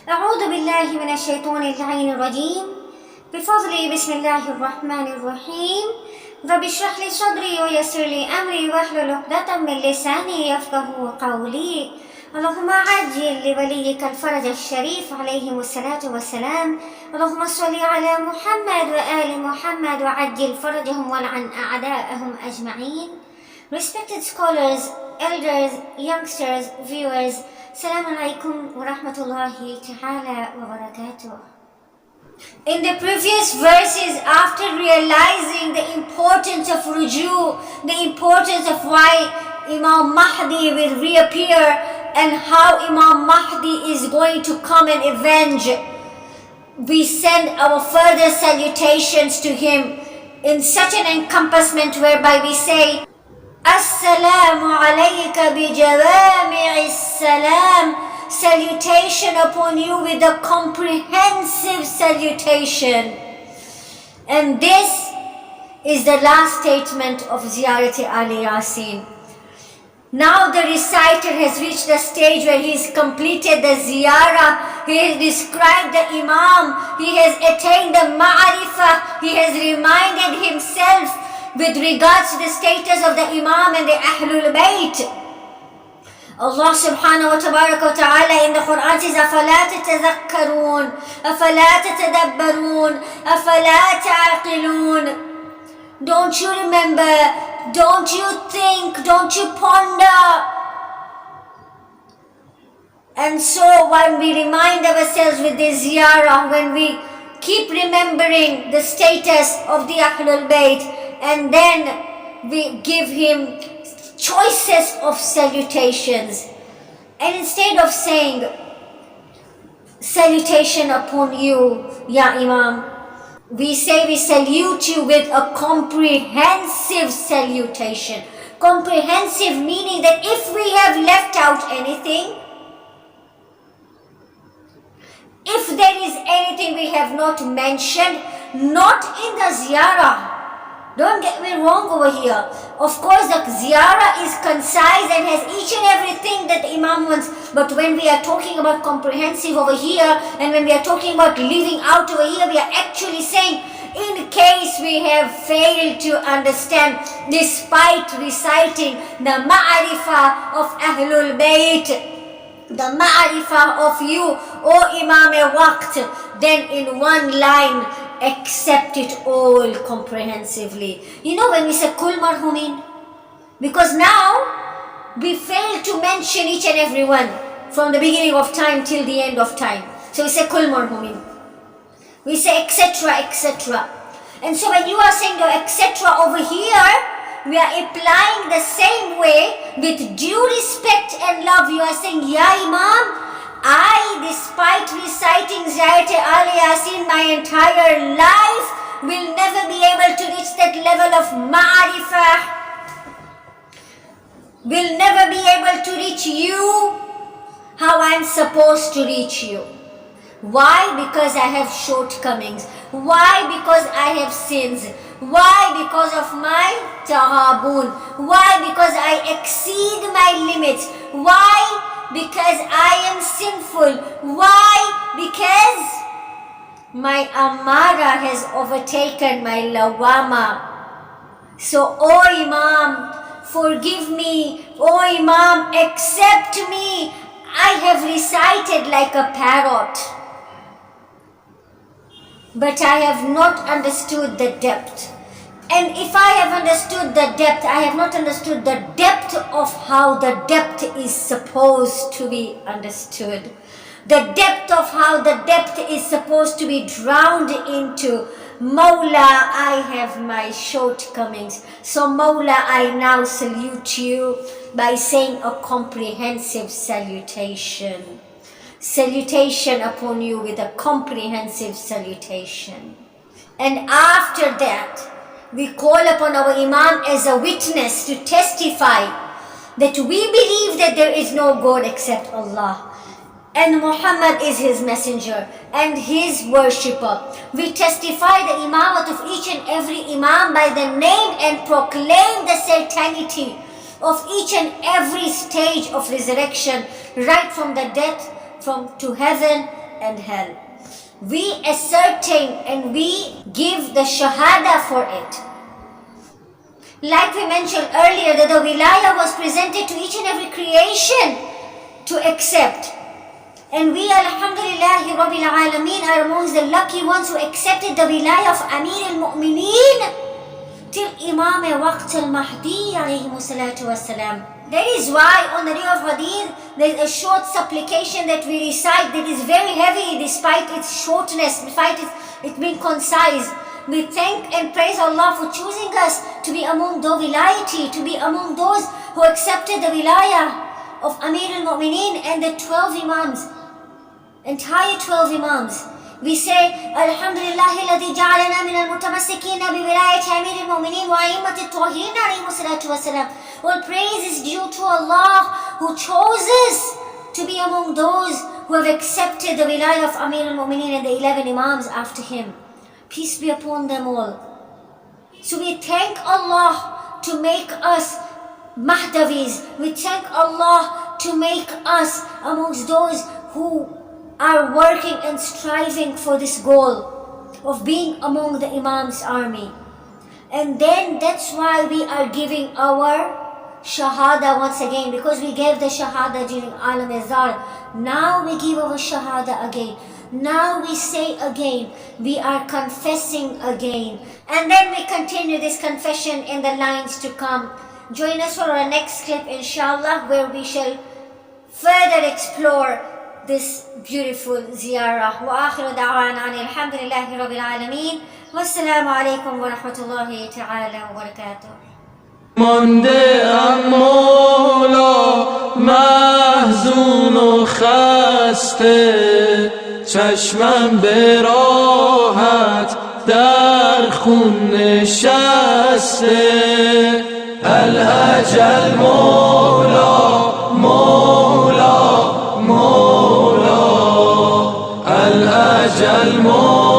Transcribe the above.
أعوذ بالله من الشيطان اللعين الرجيم بفضل بسم الله الرحمن الرحيم رب اشرح لي صدري ويسر لي أمري واحلل عقدة من لساني يفقهوا قولي اللهم عجل لوليك الفرج الشريف عليهم الصلاة والسلام اللهم صل على محمد وآل محمد وعجل فرجهم والعن أعداءهم أجمعين. Respected scholars, elders, youngsters, viewers, Assalamu alaikum wa rahmatullahi ta'ala wa barakatuh. In the previous verses, after realizing the importance of ruju, the importance of why Imam Mahdi will reappear and how Imam Mahdi is going to come and avenge, we send our further salutations to him in such an encompassment whereby we say, Assalamu alayka bi jawami'is salam. Salutation upon you with a comprehensive salutation. And this is the last statement of Ziyarat Aali Yaseen. Now the reciter has reached the stage where he has completed the Ziyarah, he has described the Imam, he has attained the Ma'arifah, he has reminded himself with regards to the status of the Imam and the Ahlul Bayt. Allah subhanahu wa ta'ala in the Quran says, أَفَلَا تَتَذَكَّرُونَ أَفَلَا تَتَدَبَّرُونَ أَفَلَا تَعْقِلُونَ. Don't you remember? Don't you think? Don't you ponder? And so when we remind ourselves with the Ziyarah, when we keep remembering the status of the Ahlul Bayt, and then we give him choicest of salutations. And instead of saying, salutation upon you, Ya Imam, we say we salute you with a comprehensive salutation. Comprehensive meaning that if we have left out anything, if there is anything we have not mentioned, not in the Ziyarah, don't get me wrong over here. Of course, the Ziyarah is concise and has each and everything that the Imam wants. But when we are talking about comprehensive over here, and when we are talking about leaving out over here, we are actually saying, in case we have failed to understand, despite reciting the Ma'arifah of Ahlul Bayt, the Ma'arifah of you, O Imam Waqt, then in one line, accept it all comprehensively. You know when we say Kul Marhumin, because now we fail to mention each and every one from the beginning of time till the end of time. So we say Kul Marhumin, we say etc, etc. And so when you are saying your etc over here, we are applying the same way with due respect and love. You are saying, Ya Imam, I, despite reciting Ziyarat Aali Yaseen my entire life, will never be able to reach that level of ma'arifah, will never be able to reach you how I am supposed to reach you. Why? Because I have shortcomings. Why? Because I have sins. Why? Because of my taghabun. Why? Because I exceed my limits. Why? Because I am sinful. Why? Because my amara has overtaken my lawama. So, O Imam, forgive me. O Imam, accept me. I have recited like a parrot, but I have not understood the depth. And if I have understood the depth, I have not understood the depth of how the depth is supposed to be understood. The depth of how the depth is supposed to be drowned into. Mawla, I have my shortcomings. So Mawla, I now salute you by saying a comprehensive salutation. Salutation upon you with a comprehensive salutation. And after that, we call upon our Imam as a witness to testify that we believe that there is no God except Allah, and Muhammad is his messenger and his worshipper. We testify the imamat of each and every Imam by the name and proclaim the certainty of each and every stage of resurrection, right from the death to heaven and hell. We ascertain and we give the shahada for it. Like we mentioned earlier, that the wilayah was presented to each and every creation to accept. And we, alhamdulillahi rabbil alameen, are amongst the lucky ones who accepted the wilayah of Amir al-Mu'mineen till Imam Waqt al-Mahdi alayhi salatu wassalam. That is why on the day of Ghadir, there is a short supplication that we recite that is very heavy despite its shortness, despite it being concise. We thank and praise Allah for choosing us to be among the wilayati, to be among those who accepted the wilayah of Amir al-Mu'mineen and the 12 Imams, entire 12 Imams. We say, Alhamdulillahi alladhi ja'alana min al-mutamassikina bi wilayati Amir al-Mu'mineen wa a'immat al-tahirin alayhi salatu wassalam. All praise is due to Allah who chose us to be among those who have accepted the wilayah of Amir al-Mu'mineen and the 11 Imams after him. Peace be upon them all. So we thank Allah to make us Mahdavis. We thank Allah to make us amongst those who are working and striving for this goal of being among the Imam's army. And then that's why we are giving our Shahada once again, because we gave the Shahada during Alam Azhar. Now we give our Shahada again. Now we say again, we are confessing again. And then we continue this confession in the lines to come. Join us for our next clip, inshallah, where we shall further explore this beautiful ziyarah. Wa akhiru da'wana alhamdulillahi rabbil alameen. Wassalamu alaikum wa rahmatullahi ta'ala wa barakatuh. مانده ام مولا محزون و خسته چشمم به راحت در خون نشسته الاجل مولا مولا مولا الاجل مولا